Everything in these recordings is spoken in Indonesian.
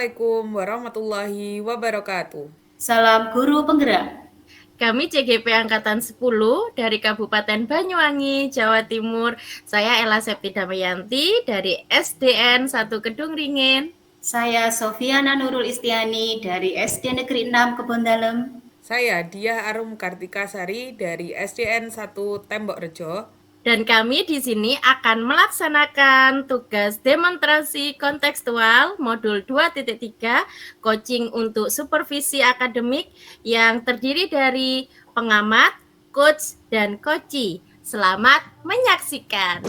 Assalamualaikum warahmatullahi wabarakatuh. Salam guru penggerak. Kami CGP Angkatan 10 dari Kabupaten Banyuwangi, Jawa Timur. Saya Ella Septi Damayanti dari SDN 1 Kedung Ringin. Saya Sofiana Nurul Istiani dari SD Negeri 6 Kebondalem. Saya Diah Arum Kartikasari dari SDN 1 Tembok Rejo. Dan kami di sini akan melaksanakan tugas demonstrasi kontekstual modul 2.3 coaching untuk supervisi akademik yang terdiri dari pengamat, coach, dan koci. Selamat menyaksikan.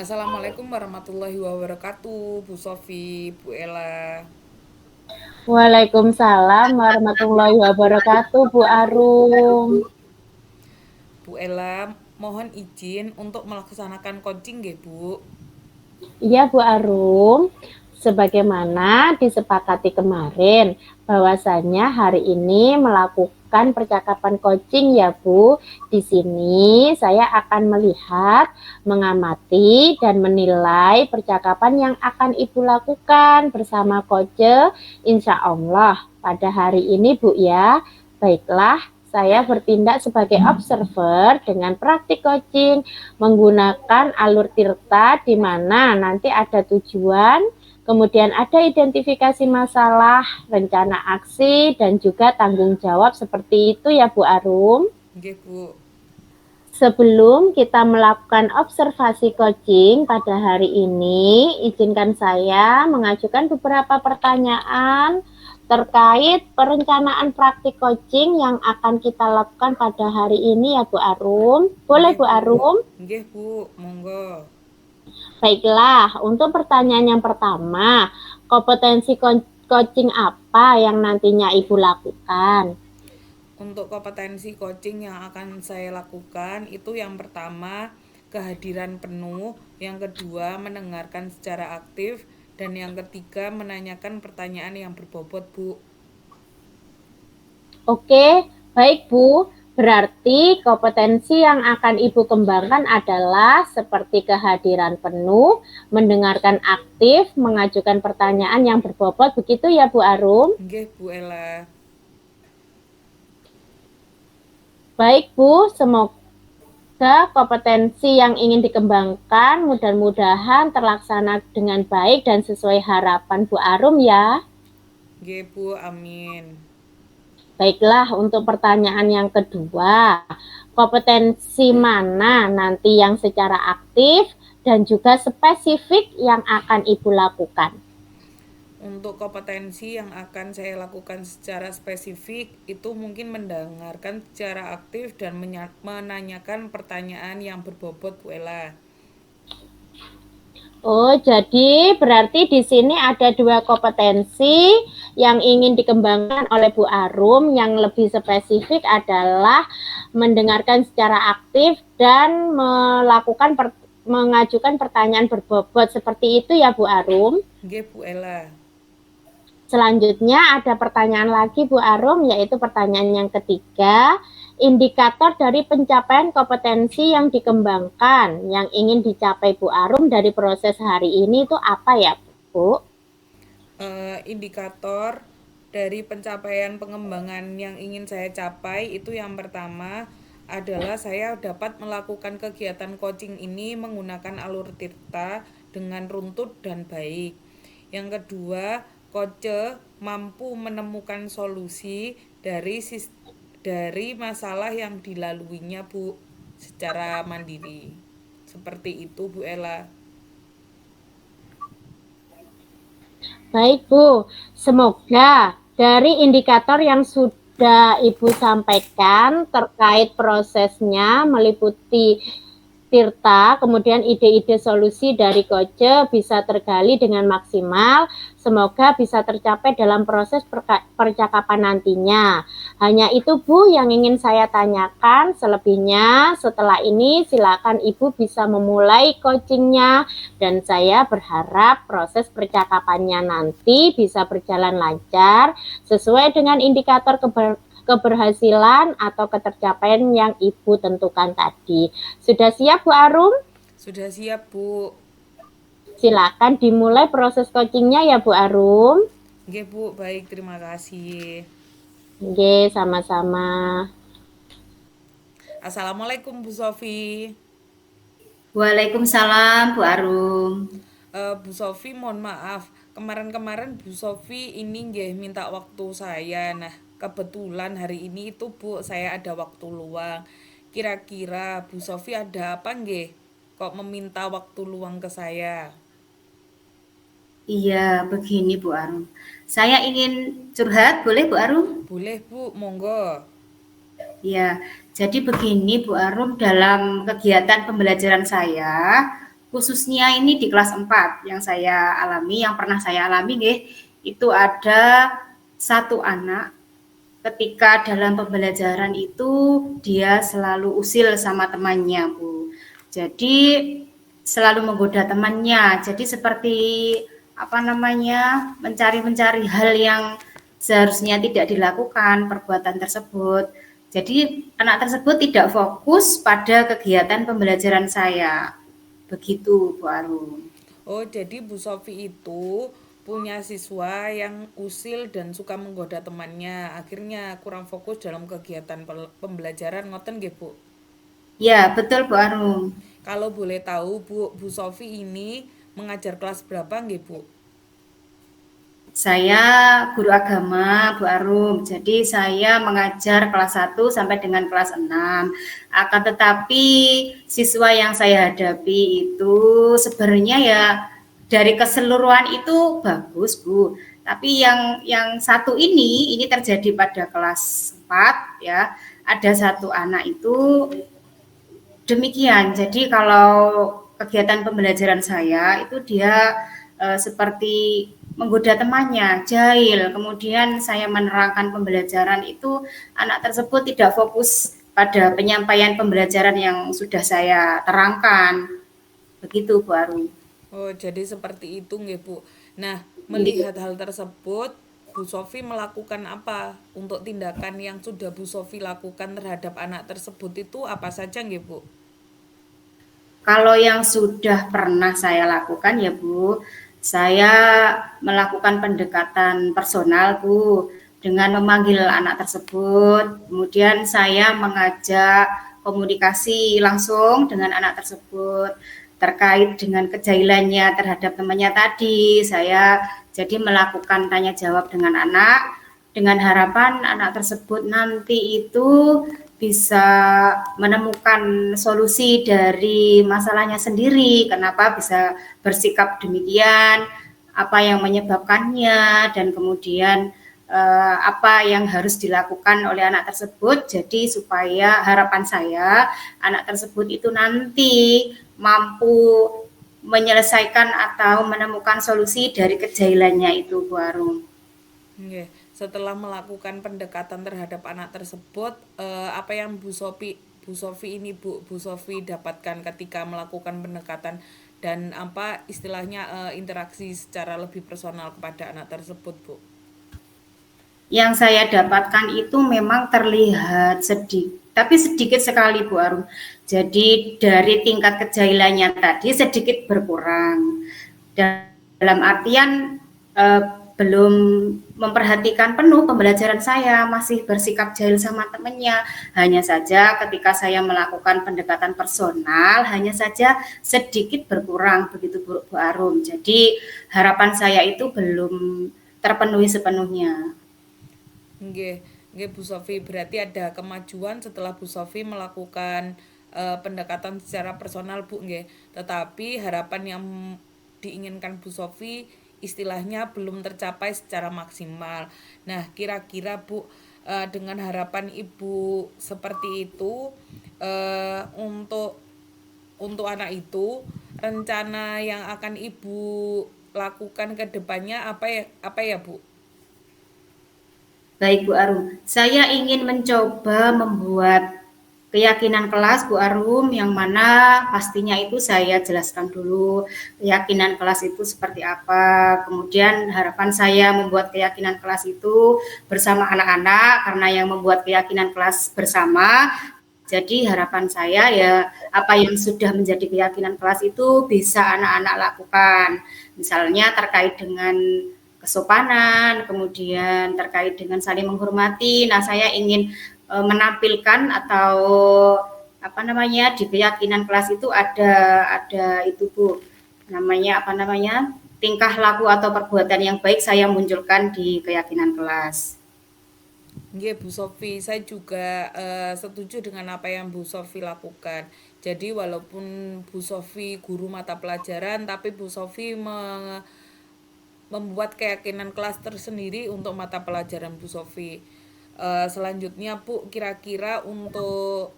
Assalamualaikum warahmatullahi wabarakatuh, Bu Sofi, Bu Ella. Waalaikumsalam warahmatullahi wabarakatuh, Bu Arum. Bu Ella, mohon izin untuk melaksanakan coaching nggih, Bu. Iya, Bu Arum. Sebagaimana disepakati kemarin, bahwasanya hari ini melakukan percakapan coaching ya, Bu. Di sini saya akan melihat, mengamati, dan menilai percakapan yang akan Ibu lakukan bersama Coach, insya Allah pada hari ini, Bu ya. Baiklah, saya bertindak sebagai observer dengan praktik coaching menggunakan alur tirta di mana nanti ada tujuan, kemudian ada identifikasi masalah, rencana aksi, dan juga tanggung jawab seperti itu ya Bu Arum. Nggih, Bu. Sebelum kita melakukan observasi coaching pada hari ini, izinkan saya mengajukan beberapa pertanyaan terkait perencanaan praktik coaching yang akan kita lakukan pada hari ini ya Bu Arum. Boleh Bu Arum? Nggih, Bu, monggo. Baiklah, untuk pertanyaan yang pertama, kompetensi coaching apa yang nantinya Ibu lakukan? Untuk kompetensi coaching yang akan saya lakukan itu yang pertama kehadiran penuh, yang kedua mendengarkan secara aktif, dan yang ketiga menanyakan pertanyaan yang berbobot, Bu. Oke, baik Bu. Berarti kompetensi yang akan Ibu kembangkan adalah seperti kehadiran penuh, mendengarkan aktif, mengajukan pertanyaan yang berbobot, begitu ya Bu Arum? Nggih, Bu Ella. Baik Bu, semoga kompetensi yang ingin dikembangkan mudah-mudahan terlaksana dengan baik dan sesuai harapan Bu Arum ya. Nggih, Bu, amin. Baiklah, untuk pertanyaan yang kedua, kompetensi mana nanti yang secara aktif dan juga spesifik yang akan Ibu lakukan? Untuk kompetensi yang akan saya lakukan secara spesifik itu mungkin mendengarkan secara aktif dan menanyakan pertanyaan yang berbobot, Bu Ella. Oh, jadi berarti di sini ada dua kompetensi yang ingin dikembangkan oleh Bu Arum. Yang lebih spesifik adalah mendengarkan secara aktif dan mengajukan pertanyaan berbobot. Seperti itu ya Bu Arum? Nggih, Bu Ella. Selanjutnya ada pertanyaan lagi Bu Arum, yaitu pertanyaan yang ketiga. Indikator dari pencapaian kompetensi yang dikembangkan, yang ingin dicapai Bu Arum dari proses hari ini itu apa ya Bu? Indikator dari pencapaian pengembangan yang ingin saya capai itu yang pertama adalah saya dapat melakukan kegiatan coaching ini menggunakan alur tirta dengan runtut dan baik. Yang kedua, coach mampu menemukan solusi dari masalah yang dilaluinya, Bu, secara mandiri. Seperti itu, Bu Ella. Baik Bu, semoga dari indikator yang sudah Ibu sampaikan terkait prosesnya meliputi Tirta, kemudian ide-ide solusi dari Koce bisa tergali dengan maksimal. Semoga bisa tercapai dalam proses percakapan nantinya. Hanya itu Bu yang ingin saya tanyakan. Selebihnya setelah ini silakan Ibu bisa memulai coachingnya dan saya berharap proses percakapannya nanti bisa berjalan lancar sesuai dengan indikator keberhasilan atau ketercapaian yang Ibu tentukan tadi. Sudah siap Bu Arum? Sudah siap, Bu. Silakan dimulai proses coachingnya ya Bu Arum. Oke, Bu. Baik, terima kasih. Oke, sama-sama. Assalamualaikum Bu Sofi. Waalaikumsalam Bu Arum. Bu Sofi, mohon maaf. Kemarin-kemarin Bu Sofi ini nggih minta waktu saya. Nah, kebetulan hari ini itu Bu, saya ada waktu luang. Kira-kira Bu Sofi ada apa nggih? Kok meminta waktu luang ke saya? Iya, begini Bu Arum. Saya ingin curhat, boleh Bu Arum? Boleh Bu, monggo. Ya, jadi begini Bu Arum, dalam kegiatan pembelajaran saya, khususnya ini di kelas 4 yang saya alami, yang pernah saya alami nggih, itu ada satu anak ketika dalam pembelajaran itu dia selalu usil sama temannya, Bu. Jadi selalu menggoda temannya. Jadi seperti mencari-mencari hal yang seharusnya tidak dilakukan perbuatan tersebut. Jadi anak tersebut tidak fokus pada kegiatan pembelajaran saya. Begitu, Bu Arum. Oh, jadi Bu Sofi itu punya siswa yang usil dan suka menggoda temannya. Akhirnya kurang fokus dalam kegiatan pembelajaran, ngoten nggih, Bu? Ya, betul Bu Arum. Kalau boleh tahu, Bu Sofi ini mengajar kelas berapa nggih, Bu? Saya guru agama, Bu Arum. Jadi saya mengajar kelas 1 sampai dengan kelas 6. Akan tetapi siswa yang saya hadapi itu sebenarnya ya dari keseluruhan itu bagus, Bu. Tapi yang satu ini terjadi pada kelas 4 ya. Ada satu anak itu demikian. Jadi kalau kegiatan pembelajaran saya itu dia seperti menggoda temannya, jahil. Kemudian saya menerangkan pembelajaran itu, anak tersebut tidak fokus pada penyampaian pembelajaran yang sudah saya terangkan. Begitu, Bu Arum. Oh, jadi seperti itu nggih, Bu. Nah, melihat hal tersebut, Bu Sofi melakukan apa untuk tindakan yang sudah Bu Sofi lakukan terhadap anak tersebut itu apa saja nggih, Bu? Kalau yang sudah pernah saya lakukan ya Bu, saya melakukan pendekatan personal Bu, dengan memanggil anak tersebut, kemudian saya mengajak komunikasi langsung dengan anak tersebut terkait dengan kejahilannya terhadap temannya tadi. Saya jadi melakukan tanya jawab dengan anak dengan harapan anak tersebut nanti itu bisa menemukan solusi dari masalahnya sendiri, kenapa bisa bersikap demikian, apa yang menyebabkannya, dan kemudian apa yang harus dilakukan oleh anak tersebut. Jadi supaya harapan saya anak tersebut itu nanti mampu menyelesaikan atau menemukan solusi dari kejahilannya itu, Bu Arum. Nggih. Setelah melakukan pendekatan terhadap anak tersebut, apa yang Bu Sofi ini Bu Sofi dapatkan ketika melakukan pendekatan dan apa istilahnya interaksi secara lebih personal kepada anak tersebut, Bu? Yang saya dapatkan itu memang terlihat sedih, tapi sedikit sekali Bu Arum. Jadi dari tingkat kejahilannya tadi sedikit berkurang. Dalam artian belum memperhatikan penuh pembelajaran saya, masih bersikap jahil sama temannya. Hanya saja ketika saya melakukan pendekatan personal, hanya saja sedikit berkurang, begitu Bu Arum. Jadi harapan saya itu belum terpenuhi sepenuhnya. Nggih, nggih Bu Sofi, berarti ada kemajuan setelah Bu Sofi melakukan pendekatan secara personal, Bu, nggih. Tetapi harapan yang diinginkan Bu Sofi istilahnya belum tercapai secara maksimal. Nah, kira-kira Bu, dengan harapan Ibu seperti itu, untuk untuk anak itu, rencana yang akan Ibu lakukan ke depannya apa ya, Bu? Baik Bu Arum, saya ingin mencoba membuat keyakinan kelas Bu Arum, yang mana pastinya itu saya jelaskan dulu keyakinan kelas itu seperti apa. Kemudian harapan saya membuat keyakinan kelas itu bersama anak-anak, karena yang membuat keyakinan kelas bersama. Jadi harapan saya ya apa yang sudah menjadi keyakinan kelas itu bisa anak-anak lakukan. Misalnya terkait dengan kesopanan, kemudian terkait dengan saling menghormati. Nah, saya ingin menampilkan atau apa namanya di keyakinan kelas itu ada itu Bu, namanya apa namanya, tingkah laku atau perbuatan yang baik saya munculkan di keyakinan kelas. Nggih, Bu Sofi, saya juga setuju dengan apa yang Bu Sofi lakukan. Jadi walaupun Bu Sofi guru mata pelajaran, tapi Bu Sofi membuat keyakinan kelas tersendiri untuk mata pelajaran Bu Sofi. Selanjutnya Bu, kira-kira untuk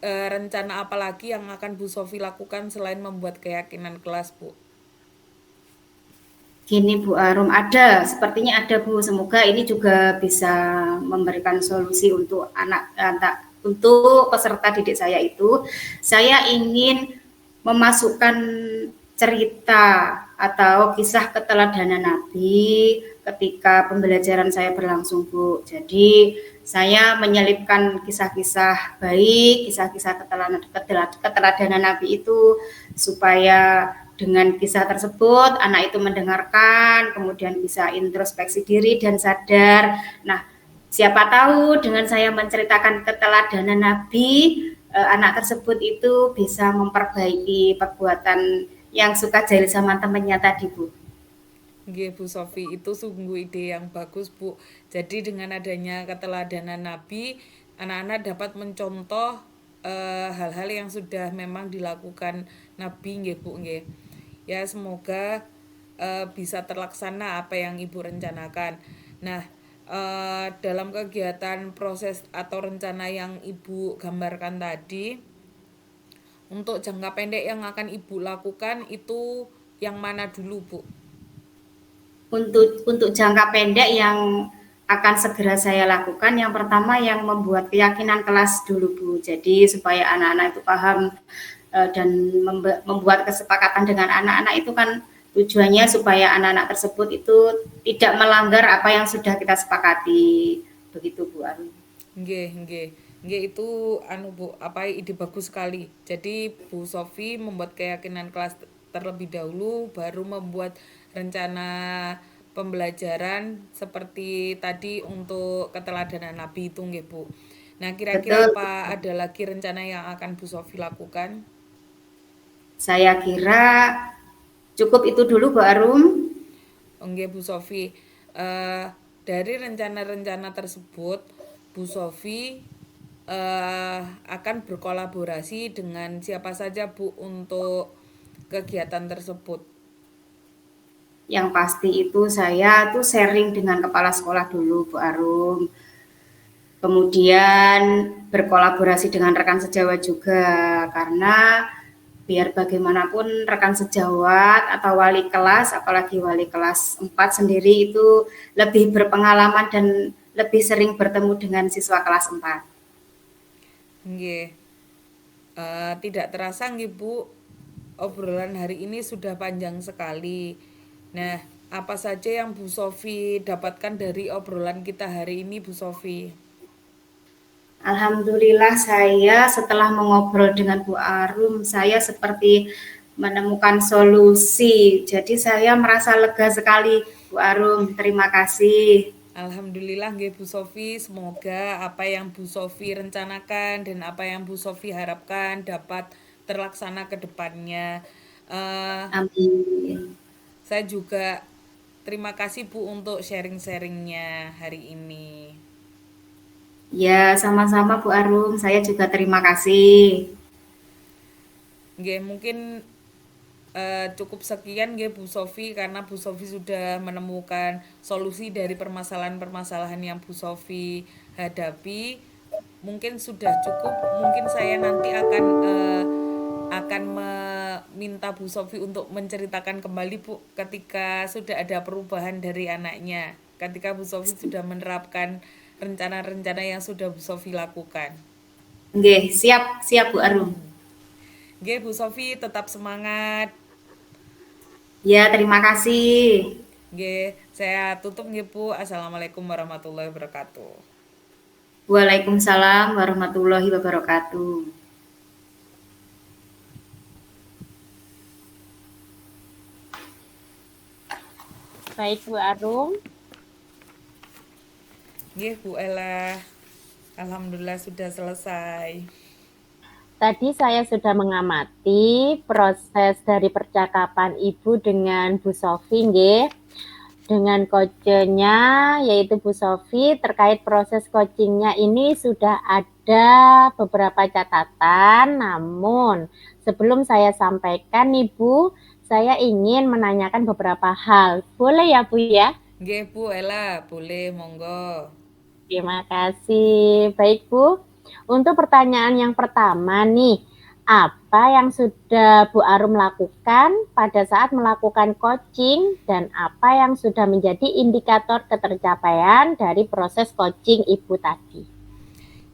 rencana apa lagi yang akan Bu Sofi lakukan selain membuat keyakinan kelas, Bu? Gini Bu Arum, ada, sepertinya ada Bu. Semoga ini juga bisa memberikan solusi untuk untuk peserta didik saya itu. Saya ingin memasukkan cerita atau kisah keteladanan Nabi ketika pembelajaran saya berlangsung Bu. Jadi saya menyelipkan kisah-kisah baik, kisah-kisah keteladanan Nabi itu supaya dengan kisah tersebut, anak itu mendengarkan, kemudian bisa introspeksi diri dan sadar. Nah, siapa tahu dengan saya menceritakan keteladanan Nabi, anak tersebut itu bisa memperbaiki perbuatan yang suka jahil sama temannya tadi, Bu. Nggih, Bu Sofi, itu sungguh ide yang bagus, Bu. Jadi dengan adanya keteladanan Nabi, anak-anak dapat mencontoh hal-hal yang sudah memang dilakukan Nabi, nggih, Bu, nggih. Ya, semoga bisa terlaksana apa yang Ibu rencanakan. Nah, dalam kegiatan proses atau rencana yang Ibu gambarkan tadi, untuk jangka pendek yang akan Ibu lakukan itu yang mana dulu, Bu? Untuk jangka pendek yang akan segera saya lakukan, yang pertama yang membuat keyakinan kelas dulu Bu. Jadi supaya anak-anak itu paham dan membuat kesepakatan dengan anak-anak itu kan tujuannya supaya anak-anak tersebut itu tidak melanggar apa yang sudah kita sepakati. Begitu Bu Aru. Nggih, nggih. Nggih, itu Bu, apa ide bagus sekali. Jadi Bu Sofi membuat keyakinan kelas terlebih dahulu, baru membuat rencana pembelajaran seperti tadi untuk keteladanan Nabi itu nggih, Bu. Nah, kira-kira Betul. apa ada lagi rencana yang akan Bu Sofi lakukan? Saya kira cukup itu dulu Bu Arum. Oke, Bu Sofi. Eh, dari rencana-rencana tersebut, Bu Sofi akan berkolaborasi dengan siapa saja, Bu, untuk kegiatan tersebut. Yang pasti itu saya tuh sharing dengan kepala sekolah dulu Bu Arum. Kemudian berkolaborasi dengan rekan sejawat juga, karena biar bagaimanapun rekan sejawat atau wali kelas, apalagi wali kelas 4 sendiri itu lebih berpengalaman dan lebih sering bertemu dengan siswa kelas 4. Nggih. Tidak terasa nggih, Bu, obrolan hari ini sudah panjang sekali. Nah, apa saja yang Bu Sofi dapatkan dari obrolan kita hari ini, Bu Sofi? Alhamdulillah saya setelah mengobrol dengan Bu Arum, saya seperti menemukan solusi. Jadi saya merasa lega sekali Bu Arum, terima kasih. Alhamdulillah nggih Bu Sofi, semoga apa yang Bu Sofi rencanakan dan apa yang Bu Sofi harapkan dapat terlaksana ke depannya. Eh, Amin. saya juga terima kasih Bu untuk sharing-sharingnya hari ini. Ya, sama-sama Bu Arum, saya juga terima kasih. Nggih, mungkin cukup sekian nggih Bu Sofi, karena Bu Sofi sudah menemukan solusi dari permasalahan-permasalahan yang Bu Sofi hadapi. Mungkin sudah cukup. Mungkin saya nanti akan akan meminta Bu Sofi untuk menceritakan kembali Bu ketika sudah ada perubahan dari anaknya, ketika Bu Sofi sudah menerapkan rencana-rencana yang sudah Bu Sofi lakukan. Nggih, siap, siap Bu Arum. Nggih Bu Sofi, tetap semangat. Ya, terima kasih. Nggih, saya tutup nggih Bu. Assalamualaikum warahmatullahi wabarakatuh. Waalaikumsalam warahmatullahi wabarakatuh. Baik Bu Arum, Nggih Bu Ella, alhamdulillah sudah selesai. tadi saya sudah mengamati proses dari percakapan Ibu dengan Bu Sofi, nggih. Dengan coachnya yaitu Bu Sofi terkait proses coachingnya ini sudah ada beberapa catatan, namun sebelum saya sampaikan nih Bu, saya ingin menanyakan beberapa hal. Boleh ya Bu ya? Nggih Bu Ella, boleh monggo. Terima kasih. Baik Bu, untuk pertanyaan yang pertama nih, apa yang sudah Bu Arum lakukan pada saat melakukan coaching dan apa yang sudah menjadi indikator ketercapaian dari proses coaching Ibu tadi?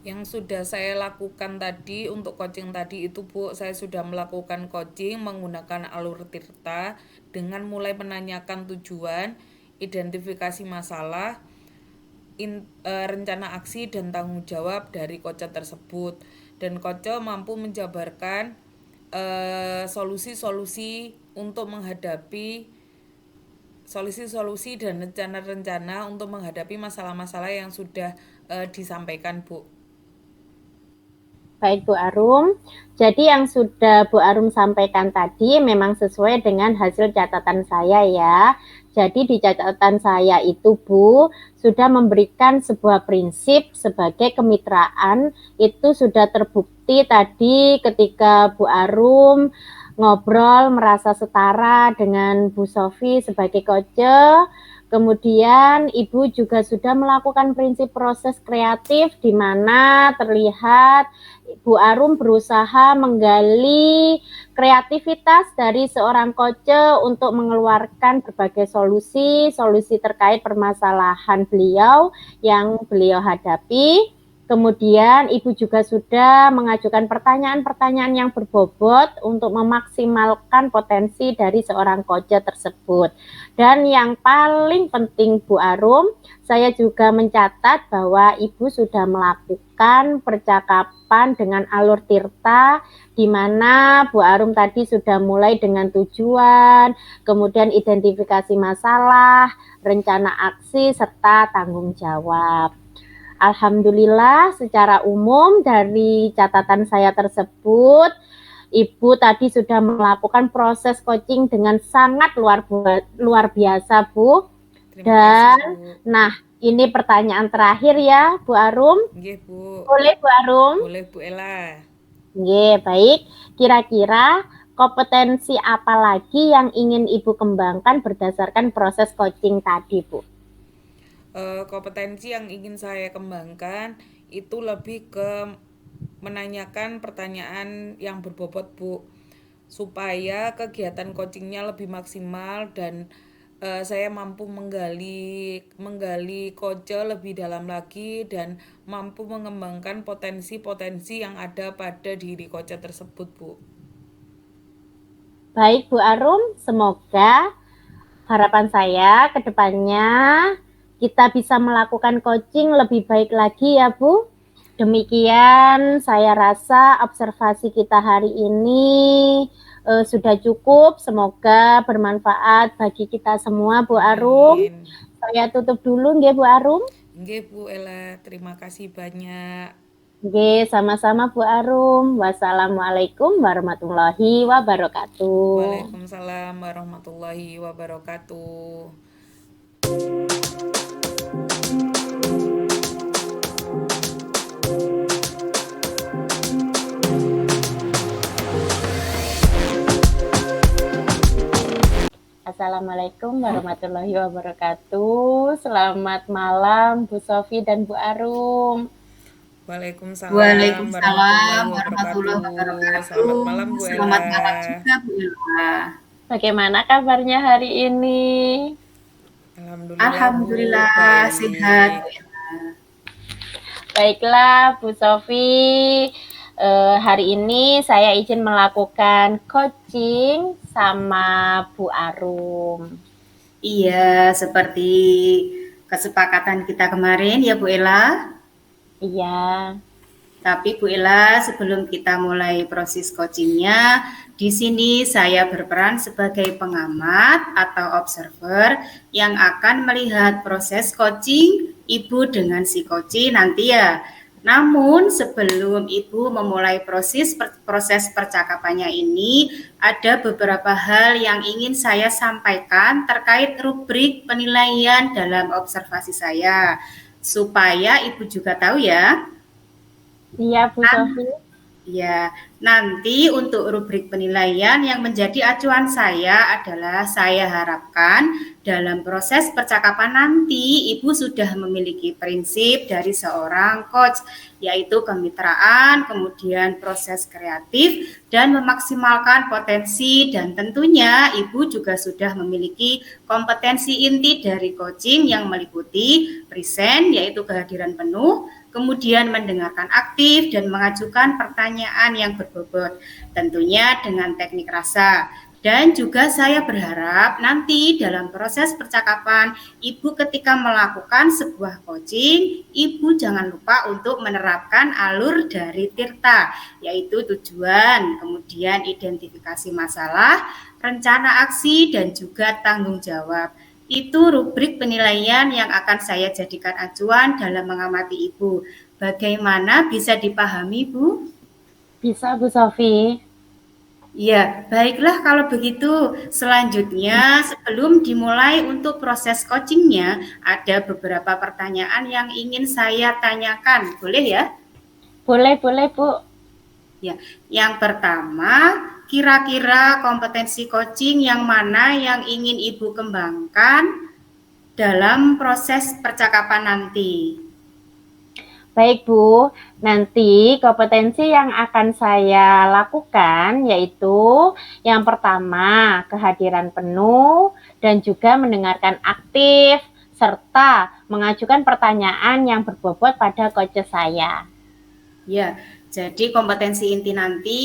Yang sudah saya lakukan tadi untuk coaching tadi itu Bu, saya sudah melakukan coaching menggunakan alur Tirta dengan mulai menanyakan tujuan, identifikasi masalah, rencana aksi dan tanggung jawab dari coach tersebut, dan coach mampu menjabarkan solusi-solusi untuk menghadapi solusi-solusi dan rencana-rencana untuk menghadapi masalah-masalah yang sudah disampaikan Bu. Baik Bu Arum, jadi yang sudah Bu Arum sampaikan tadi memang sesuai dengan hasil catatan saya ya. Jadi di catatan saya itu Bu, sudah memberikan sebuah prinsip sebagai kemitraan, itu sudah terbukti tadi ketika Bu Arum ngobrol merasa setara dengan Bu Sofi sebagai coach. Kemudian Ibu juga sudah melakukan prinsip proses kreatif di mana terlihat Bu Arum berusaha menggali kreativitas dari seorang coach untuk mengeluarkan berbagai solusi terkait permasalahan beliau yang beliau hadapi. Kemudian Ibu juga sudah mengajukan pertanyaan-pertanyaan yang berbobot untuk memaksimalkan potensi dari seorang coach tersebut. Dan yang paling penting Bu Arum, saya juga mencatat bahwa Ibu sudah melakukan percakapan dengan alur Tirta, di mana Bu Arum tadi sudah mulai dengan tujuan, kemudian identifikasi masalah, rencana aksi, serta tanggung jawab. Alhamdulillah secara umum dari catatan saya tersebut, Ibu tadi sudah melakukan proses coaching dengan sangat luar biasa Bu. Terima kasih, Bu. Nah, ini pertanyaan terakhir ya Bu Arum. Nggih Bu. Boleh Bu Arum? Boleh Bu Ella. Nggih, baik. Kira-kira kompetensi apa lagi yang ingin Ibu kembangkan berdasarkan proses coaching tadi Bu? Kompetensi yang ingin saya kembangkan itu lebih ke menanyakan pertanyaan yang berbobot Bu, supaya kegiatan coachingnya lebih maksimal dan saya mampu menggali coach lebih dalam lagi dan mampu mengembangkan potensi-potensi yang ada pada diri coach tersebut Bu. Baik Bu Arum, semoga harapan saya ke depannya kita bisa melakukan coaching lebih baik lagi ya Bu. Demikian saya rasa observasi kita hari ini sudah cukup. Semoga bermanfaat bagi kita semua Bu Arum. Amin. Saya tutup dulu nggih Bu Arum. Nggih Bu Ella, terima kasih banyak. Nggih, sama-sama Bu Arum. Wassalamualaikum warahmatullahi wabarakatuh. Waalaikumsalam warahmatullahi wabarakatuh. Assalamualaikum warahmatullahi wabarakatuh. Selamat malam Bu Sofi dan Bu Arum. Waalaikumsalam warahmatullahi Waalaikumsalam warahmatullahi wabarakatuh. Selamat wabarakatuh. malam Bu Selamat Ella. malam juga Bu Ella. Bagaimana kabarnya hari ini? Alhamdulillah Bu, Alhamdulillah sehat baik. Bu Ella. Baiklah, Bu Sofi. Hari ini saya izin melakukan coaching sama Bu Arum. Iya, seperti kesepakatan kita kemarin ya Bu Ella. Iya, Tapi Bu Ella, sebelum kita mulai proses coachingnya, di sini saya berperan sebagai pengamat atau observer yang akan melihat proses coaching Ibu dengan si coach nanti ya. Namun sebelum Ibu memulai proses percakapannya ini, ada beberapa hal yang ingin saya sampaikan terkait rubrik penilaian dalam observasi saya, supaya Ibu juga tahu ya. iya Bu Sofi. Ya, nanti untuk rubrik penilaian yang menjadi acuan saya adalah saya harapkan dalam proses percakapan nanti Ibu sudah memiliki prinsip dari seorang coach, yaitu kemitraan, kemudian proses kreatif, dan memaksimalkan potensi, dan tentunya Ibu juga sudah memiliki kompetensi inti dari coaching yang meliputi present, yaitu kehadiran penuh, kemudian mendengarkan aktif dan mengajukan pertanyaan yang berbobot, tentunya dengan teknik rasa. Dan juga saya berharap nanti dalam proses percakapan, Ibu ketika melakukan sebuah coaching, Ibu jangan lupa untuk menerapkan alur dari Tirta, yaitu tujuan, kemudian identifikasi masalah, rencana aksi, dan juga tanggung jawab. Itu rubrik penilaian yang akan saya jadikan acuan dalam mengamati Ibu. Bagaimana, bisa dipahami, Bu? Bisa Bu Sofi. Ya, baiklah kalau begitu. Selanjutnya, sebelum dimulai untuk proses coachingnya, ada beberapa pertanyaan yang ingin saya tanyakan. Boleh ya? Boleh Bu. Ya, yang pertama, kira-kira kompetensi coaching yang mana yang ingin Ibu kembangkan dalam proses percakapan nanti? Baik Bu, nanti kompetensi yang akan saya lakukan yaitu yang pertama kehadiran penuh dan juga mendengarkan aktif serta mengajukan pertanyaan yang berbobot pada coach saya. Ya, jadi kompetensi inti nanti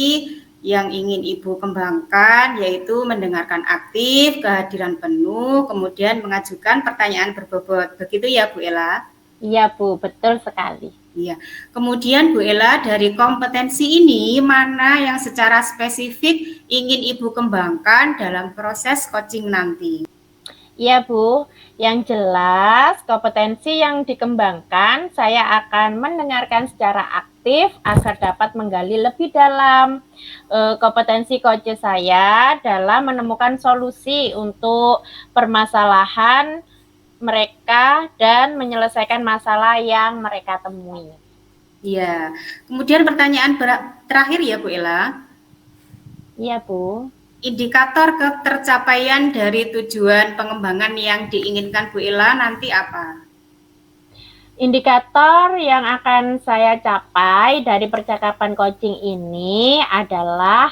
yang ingin Ibu kembangkan yaitu mendengarkan aktif, kehadiran penuh, kemudian mengajukan pertanyaan berbobot. Begitu ya Bu Ella? Iya Bu, betul sekali. Iya. Kemudian Bu Ella, dari kompetensi ini mana yang secara spesifik ingin Ibu kembangkan dalam proses coaching nanti? Iya Bu, yang jelas kompetensi yang dikembangkan saya akan mendengarkan secara aktif agar dapat menggali lebih dalam kompetensi coach saya dalam menemukan solusi untuk permasalahan mereka dan menyelesaikan masalah yang mereka temui. Iya. Kemudian pertanyaan terakhir ya Bu Ella. Iya Bu. Indikator ketercapaian dari tujuan pengembangan yang diinginkan Bu Ella nanti apa? Indikator yang akan saya capai dari percakapan coaching ini adalah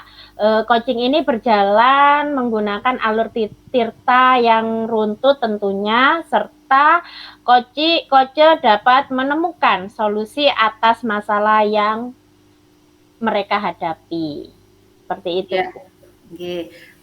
coaching ini berjalan menggunakan alur Tirta yang runtut tentunya, serta coach dapat menemukan solusi atas masalah yang mereka hadapi. Seperti itu. Ya. Oke.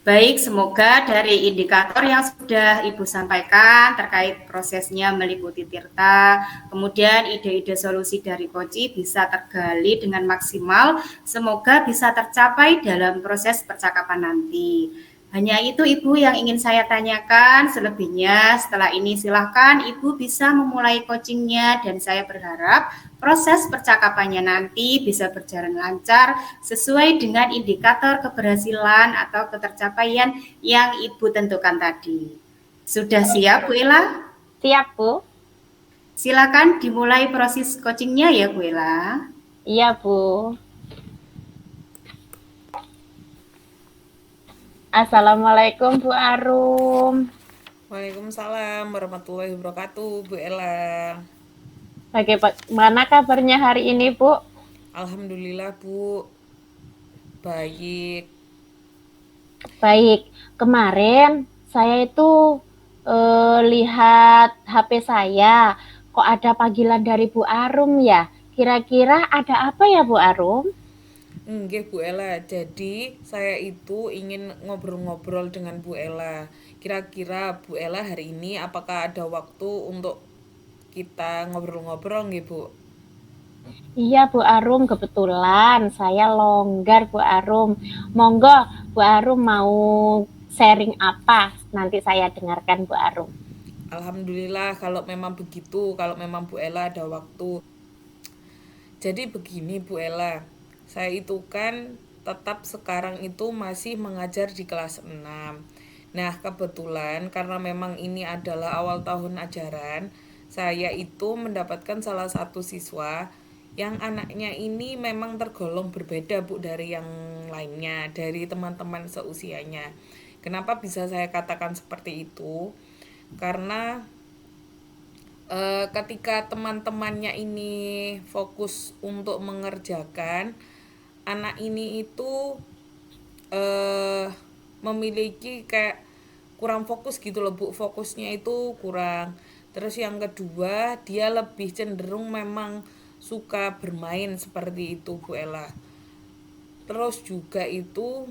Baik, semoga dari indikator yang sudah Ibu sampaikan terkait prosesnya meliputi Tirta, kemudian ide-ide solusi dari coach bisa tergali dengan maksimal, semoga bisa tercapai dalam proses percakapan nanti. Hanya itu Ibu yang ingin saya tanyakan, selebihnya setelah ini silahkan Ibu bisa memulai coachingnya dan saya berharap proses percakapannya nanti bisa berjalan lancar sesuai dengan indikator keberhasilan atau ketercapaian yang Ibu tentukan tadi. Sudah siap Bu Ella? Siap Bu. Silakan dimulai proses coachingnya ya Bu Ella. Iya Bu. Assalamualaikum Bu Arum. Waalaikumsalam warahmatullahi wabarakatuh Bu Ella. Bagaimana kabarnya hari ini, Bu? Alhamdulillah Bu, baik. Baik, kemarin saya itu lihat HP saya, kok ada panggilan dari Bu Arum ya? Kira-kira ada apa ya Bu Arum? Nggih Bu Ella, jadi saya itu ingin ngobrol-ngobrol dengan Bu Ella. Kira-kira Bu Ella hari ini apakah ada waktu untuk kita ngobrol-ngobrol nggih Bu? Iya Bu Arum, kebetulan saya longgar Bu Arum. Monggo Bu Arum mau sharing apa? Nanti saya dengarkan Bu Arum. Alhamdulillah kalau memang begitu, kalau memang Bu Ella ada waktu. Jadi begini Bu Ella, saya itu kan tetap sekarang itu masih mengajar di kelas 6. Nah, kebetulan karena memang ini adalah awal tahun ajaran, saya itu mendapatkan salah satu siswa yang anaknya ini memang tergolong berbeda Bu dari yang lainnya, dari teman-teman seusianya. Kenapa bisa saya katakan seperti itu? Karena ketika teman-temannya ini fokus untuk mengerjakan, anak ini itu memiliki kayak kurang fokus gitu loh Bu, fokusnya itu kurang. Terus yang kedua, dia lebih cenderung memang suka bermain seperti itu Bu Ella. Terus juga itu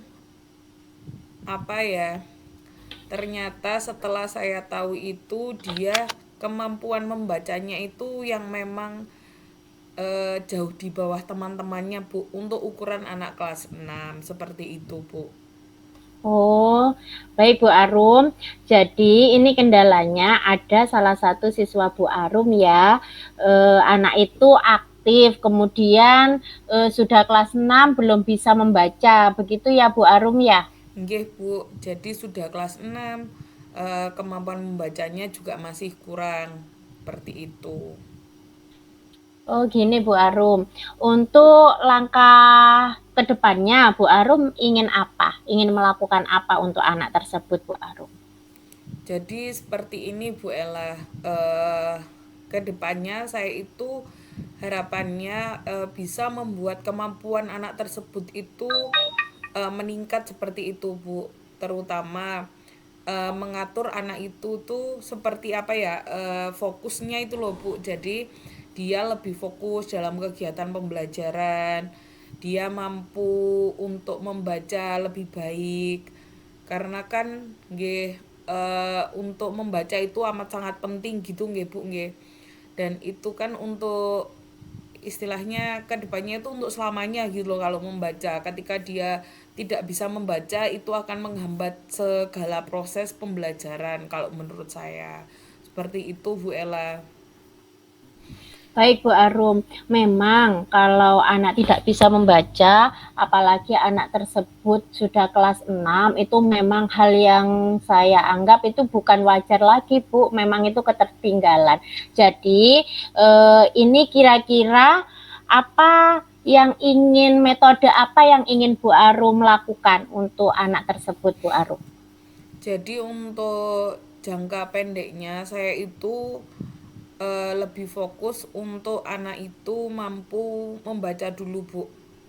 apa ya? Ternyata setelah saya tahu itu dia kemampuan membacanya itu yang memang jauh di bawah teman-temannya Bu untuk ukuran anak kelas 6 seperti itu Bu. Oh, baik Bu Arum. Jadi ini kendalanya ada salah satu siswa Bu Arum ya. Anak itu aktif, kemudian sudah kelas 6 belum bisa membaca. Begitu ya Bu Arum ya? Nggih Bu, jadi sudah kelas 6 kemampuan membacanya juga masih kurang seperti itu. Oh gini Bu Arum, untuk langkah kedepannya Bu Arum ingin apa? Ingin melakukan apa untuk anak tersebut Bu Arum? Jadi seperti ini Bu Ella, kedepannya saya itu harapannya bisa membuat kemampuan anak tersebut itu meningkat seperti itu Bu, terutama mengatur anak itu tuh seperti apa ya, fokusnya itu loh Bu. Jadi dia lebih fokus dalam kegiatan pembelajaran, dia mampu untuk membaca lebih baik, karena kan nggih untuk membaca itu amat sangat penting gitu nggih Bu nggih. Dan itu kan untuk istilahnya kedepannya itu untuk selamanya gitu loh kalau membaca. Ketika dia tidak bisa membaca itu akan menghambat segala proses pembelajaran kalau menurut saya. Seperti itu Bu Ella. Baik Bu Arum, memang kalau anak tidak bisa membaca, apalagi anak tersebut sudah kelas 6, itu memang hal yang saya anggap itu bukan wajar lagi Bu, memang itu ketertinggalan. Jadi ini kira-kira apa metode apa yang ingin Bu Arum lakukan untuk anak tersebut Bu Arum? Jadi untuk jangka pendeknya saya itu lebih fokus untuk anak itu mampu membaca dulu Bu.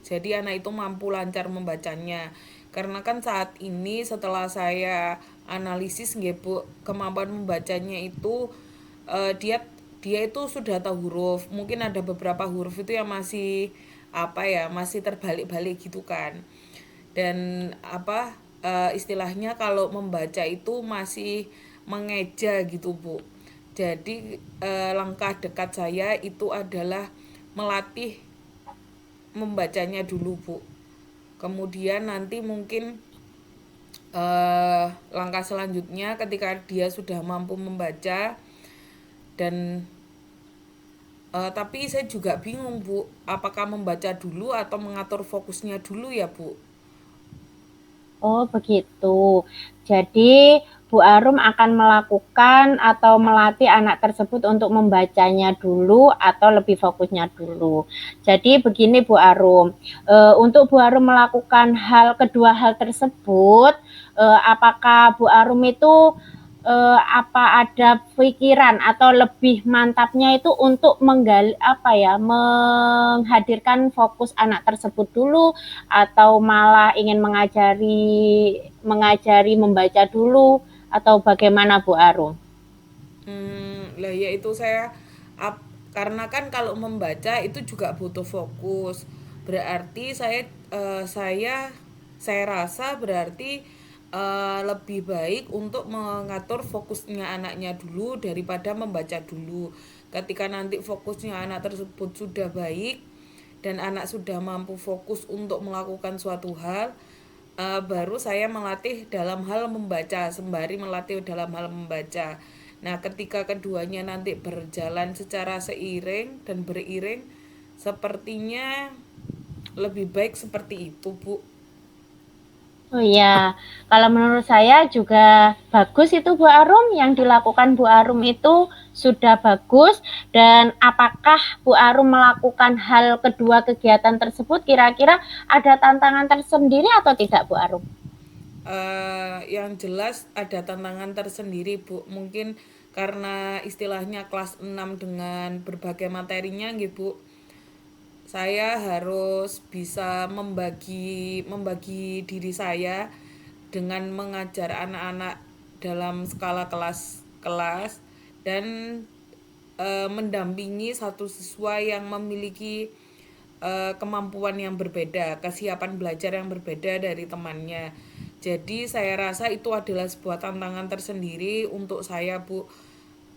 Jadi anak itu mampu lancar membacanya. Karena kan saat ini setelah saya analisis nggih Bu, kemampuan membacanya itu dia dia itu sudah tahu huruf. Mungkin ada beberapa huruf itu yang masih apa ya, masih terbalik-balik gitu kan. Dan apa istilahnya kalau membaca itu masih mengeja gitu Bu. Jadi langkah dekat saya itu adalah melatih membacanya dulu Bu. Kemudian nanti mungkin langkah selanjutnya ketika dia sudah mampu membaca dan tapi saya juga bingung Bu, apakah membaca dulu atau mengatur fokusnya dulu ya Bu? Oh begitu. Jadi Bu Arum akan melakukan atau melatih anak tersebut untuk membacanya dulu atau lebih fokusnya dulu. Jadi begini Bu Arum, untuk Bu Arum melakukan kedua hal tersebut, apakah Bu Arum itu apa ada pikiran atau lebih mantapnya itu untuk menghadirkan fokus anak tersebut dulu, atau malah ingin mengajari membaca dulu, atau bagaimana Bu Arum? Lah ya itu karena kan kalau membaca itu juga butuh fokus. Berarti saya rasa berarti lebih baik untuk mengatur fokusnya anaknya dulu daripada membaca dulu. Ketika nanti fokusnya anak tersebut sudah baik dan anak sudah mampu fokus untuk melakukan suatu hal, baru saya melatih dalam hal membaca, sembari melatih dalam hal membaca. Nah, ketika keduanya nanti berjalan secara seiring dan beriring, sepertinya lebih baik seperti itu, Bu. Oh iya, kalau menurut saya juga bagus itu Bu Arum, yang dilakukan Bu Arum itu sudah bagus. Dan apakah Bu Arum melakukan hal kedua kegiatan tersebut, kira-kira ada tantangan tersendiri atau tidak Bu Arum? Yang jelas ada tantangan tersendiri, Bu. Mungkin karena istilahnya kelas 6 dengan berbagai materinya gitu, Bu. Saya harus bisa membagi diri saya dengan mengajar anak-anak dalam skala kelas-kelas dan mendampingi satu siswa yang memiliki kemampuan yang berbeda, kesiapan belajar yang berbeda dari temannya. Jadi saya rasa itu adalah sebuah tantangan tersendiri untuk saya, Bu,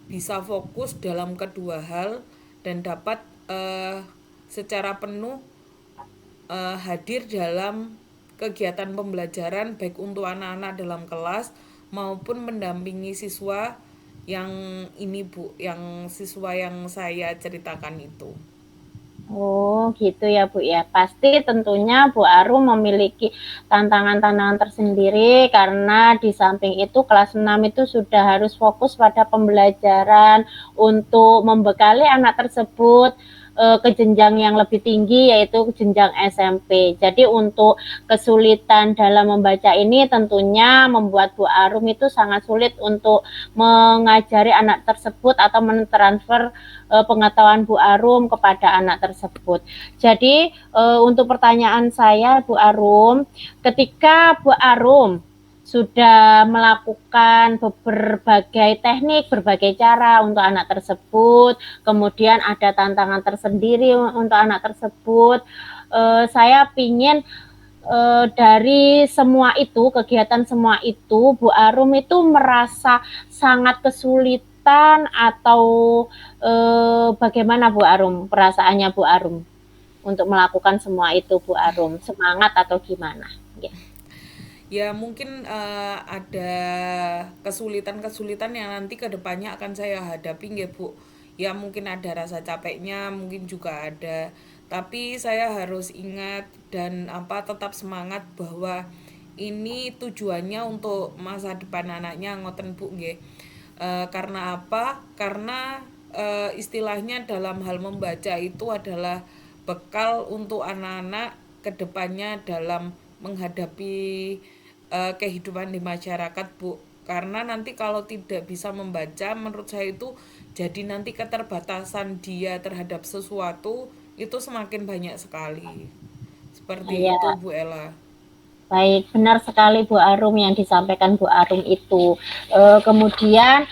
bisa fokus dalam kedua hal dan dapat secara penuh hadir dalam kegiatan pembelajaran baik untuk anak-anak dalam kelas maupun mendampingi siswa yang ini, Bu, yang siswa yang saya ceritakan itu. Oh gitu ya Bu ya. Pasti tentunya Bu Arum memiliki tantangan-tantangan tersendiri, karena di samping itu kelas 6 itu sudah harus fokus pada pembelajaran untuk membekali anak tersebut ke jenjang yang lebih tinggi, yaitu jenjang SMP. Jadi untuk kesulitan dalam membaca ini tentunya membuat Bu Arum itu sangat sulit untuk mengajari anak tersebut atau mentransfer pengetahuan Bu Arum kepada anak tersebut. Jadi untuk pertanyaan saya Bu Arum, ketika Bu Arum sudah melakukan berbagai teknik, berbagai cara untuk anak tersebut, kemudian ada tantangan tersendiri untuk anak tersebut, saya ingin dari semua itu, kegiatan semua itu, Bu Arum itu merasa sangat kesulitan atau bagaimana Bu Arum, perasaannya Bu Arum untuk melakukan semua itu Bu Arum, semangat atau gimana? Ya. Ya mungkin ada kesulitan-kesulitan yang nanti kedepannya akan saya hadapi ya, Bu. Ya mungkin ada rasa capeknya, mungkin juga ada. Tapi saya harus ingat dan tetap semangat bahwa ini tujuannya untuk masa depan anaknya, ngoten Bu nggih. Karena apa? Karena istilahnya dalam hal membaca itu adalah bekal untuk anak-anak kedepannya dalam menghadapi kehidupan di masyarakat, Bu. Karena nanti kalau tidak bisa membaca, menurut saya itu jadi nanti keterbatasan dia terhadap sesuatu itu semakin banyak sekali. Seperti Ya, itu, Bu Ella. baik, benar sekali Bu Arum yang disampaikan Bu Arum itu. Kemudian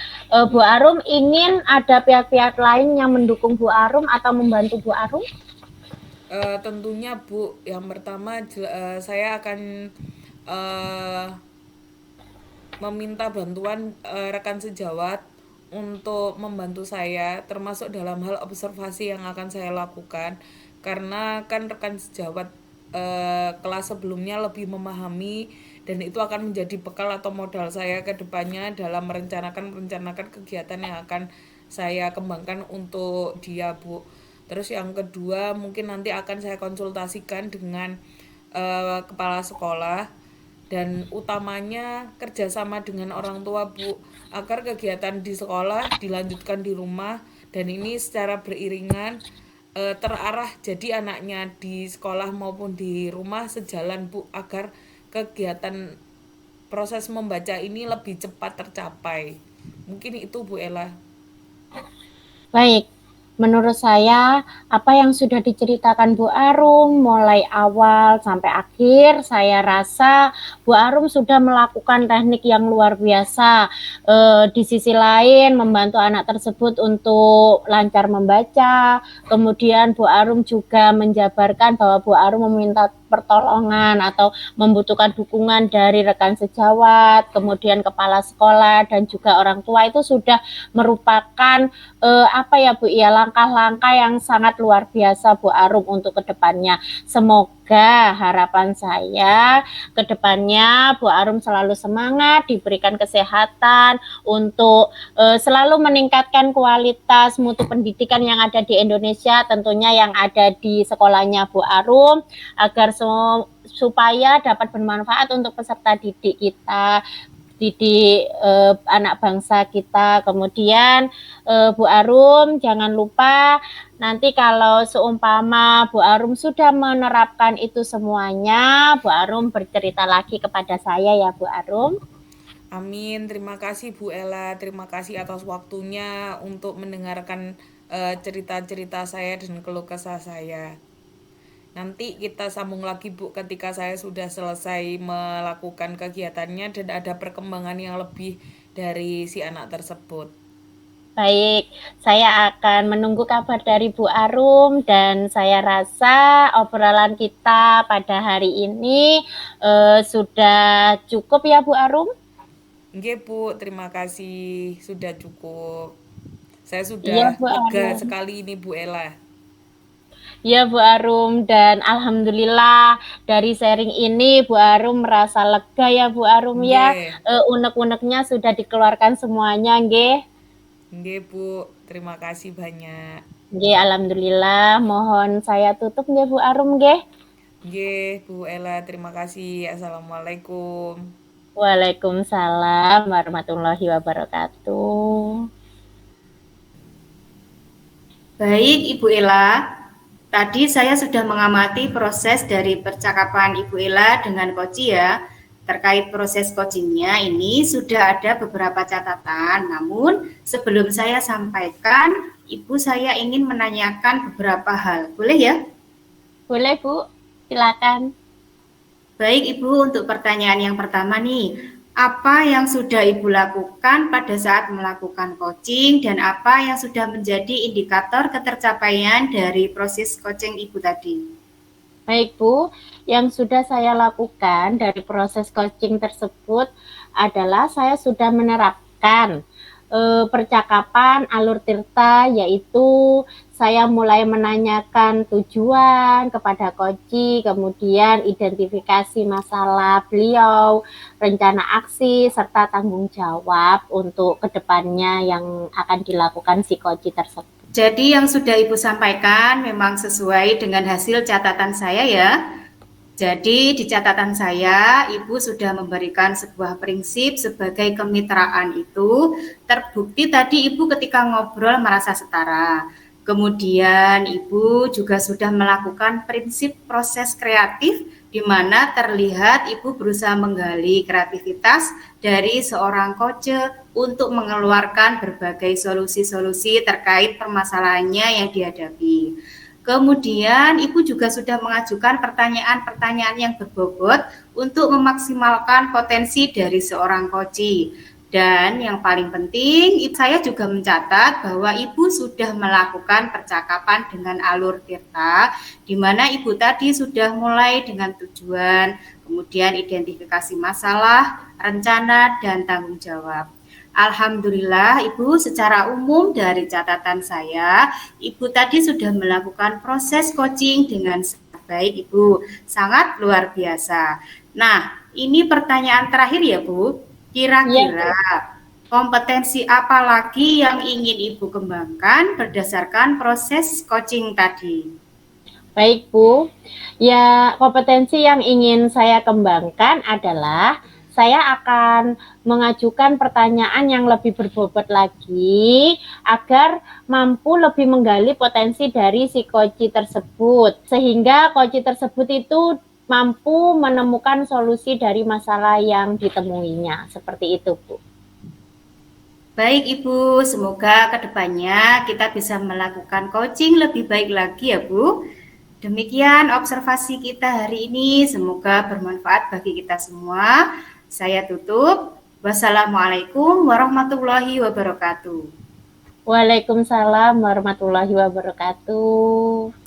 Bu Arum ingin ada pihak-pihak lain yang mendukung Bu Arum atau membantu Bu Arum? Tentunya, Bu, yang pertama saya akan meminta bantuan rekan sejawat untuk membantu saya, termasuk dalam hal observasi yang akan saya lakukan, karena kan rekan sejawat kelas sebelumnya lebih memahami, dan itu akan menjadi bekal atau modal saya ke depannya dalam merencanakan kegiatan yang akan saya kembangkan untuk dia, Bu. Terus yang kedua mungkin nanti akan saya konsultasikan dengan kepala sekolah, dan utamanya kerjasama dengan orang tua, Bu, agar kegiatan di sekolah dilanjutkan di rumah, dan ini secara beriringan terarah, jadi anaknya di sekolah maupun di rumah sejalan, Bu, agar kegiatan proses membaca ini lebih cepat tercapai. Mungkin itu Bu Ella. Baik, menurut saya apa yang sudah diceritakan Bu Arum mulai awal sampai akhir, saya rasa Bu Arum sudah melakukan teknik yang luar biasa. Di sisi lain membantu anak tersebut untuk lancar membaca. Kemudian Bu Arum juga menjabarkan bahwa Bu Arum meminta pertolongan atau membutuhkan dukungan dari rekan sejawat, kemudian kepala sekolah dan juga orang tua, itu sudah merupakan apa ya Bu ya, langkah-langkah yang sangat luar biasa Bu Arum untuk kedepannya. Semoga harapan saya kedepannya Bu Arum selalu semangat, diberikan kesehatan untuk selalu meningkatkan kualitas mutu pendidikan yang ada di Indonesia, tentunya yang ada di sekolahnya Bu Arum, agar supaya dapat bermanfaat untuk peserta didik kita, didik anak bangsa kita. Kemudian Bu Arum jangan lupa nanti kalau seumpama Bu Arum sudah menerapkan itu semuanya, Bu Arum bercerita lagi kepada saya ya Bu Arum. Amin. Terima kasih Bu Ella. Terima kasih atas waktunya untuk mendengarkan cerita-cerita saya dan keluh kesah saya. Nanti kita sambung lagi Bu ketika saya sudah selesai melakukan kegiatannya dan ada perkembangan yang lebih dari si anak tersebut. Baik, saya akan menunggu kabar dari Bu Arum dan saya rasa obrolan kita pada hari ini sudah cukup ya Bu Arum. Nggih Bu, terima kasih, sudah cukup. Saya sudah Iya Bu lega Arum. sekali ini Bu Ella. Ya Bu Arum, dan alhamdulillah dari sharing ini Bu Arum merasa lega ya Bu Arum ya. Nggih. Unek-uneknya sudah dikeluarkan semuanya nggih. Nggih Bu, terima kasih banyak. Nggih, alhamdulillah. Mohon saya tutup nggih Bu Arum nggih. Nggih Bu Ella, terima kasih. Assalamualaikum. Waalaikumsalam warahmatullahi wabarakatuh. Baik Ibu Ella, tadi saya sudah mengamati proses dari percakapan Ibu Ella dengan Koci ya. Terkait proses coachingnya ini sudah ada beberapa catatan. Namun sebelum saya sampaikan, Ibu saya ingin menanyakan beberapa hal. Boleh ya? Boleh Bu, silakan. Baik Ibu, untuk pertanyaan yang pertama nih, apa yang sudah Ibu lakukan pada saat melakukan coaching dan apa yang sudah menjadi indikator ketercapaian dari proses coaching Ibu tadi? Baik Bu, yang sudah saya lakukan dari proses coaching tersebut adalah saya sudah menerapkan percakapan alur tirta, yaitu saya mulai menanyakan tujuan kepada Koci, kemudian identifikasi masalah beliau, rencana aksi, serta tanggung jawab untuk kedepannya yang akan dilakukan si Koci tersebut. Jadi yang sudah Ibu sampaikan memang sesuai dengan hasil catatan saya ya. Jadi di catatan saya, Ibu sudah memberikan sebuah prinsip sebagai kemitraan itu terbukti tadi Ibu ketika ngobrol merasa setara. Kemudian Ibu juga sudah melakukan prinsip proses kreatif di mana terlihat Ibu berusaha menggali kreativitas dari seorang coach untuk mengeluarkan berbagai solusi-solusi terkait permasalahannya yang dihadapi. Kemudian Ibu juga sudah mengajukan pertanyaan-pertanyaan yang berbobot untuk memaksimalkan potensi dari seorang coach. Dan yang paling penting, saya juga mencatat bahwa Ibu sudah melakukan percakapan dengan alur tirta, di mana Ibu tadi sudah mulai dengan tujuan, kemudian identifikasi masalah, rencana, dan tanggung jawab. Alhamdulillah Ibu, secara umum dari catatan saya, Ibu tadi sudah melakukan proses coaching dengan sangat baik Ibu, sangat luar biasa. Nah, ini pertanyaan terakhir ya Bu, kira-kira kompetensi apa lagi yang ingin Ibu kembangkan berdasarkan proses coaching tadi? Baik Bu, ya kompetensi yang ingin saya kembangkan adalah saya akan mengajukan pertanyaan yang lebih berbobot lagi agar mampu lebih menggali potensi dari si coach tersebut, sehingga coach tersebut itu mampu menemukan solusi dari masalah yang ditemuinya. Seperti itu, Bu. Baik Ibu, semoga kedepannya kita bisa melakukan coaching lebih baik lagi ya Bu. Demikian observasi kita hari ini, semoga bermanfaat bagi kita semua. Saya tutup. Wassalamualaikum warahmatullahi wabarakatuh. Waalaikumsalam warahmatullahi wabarakatuh.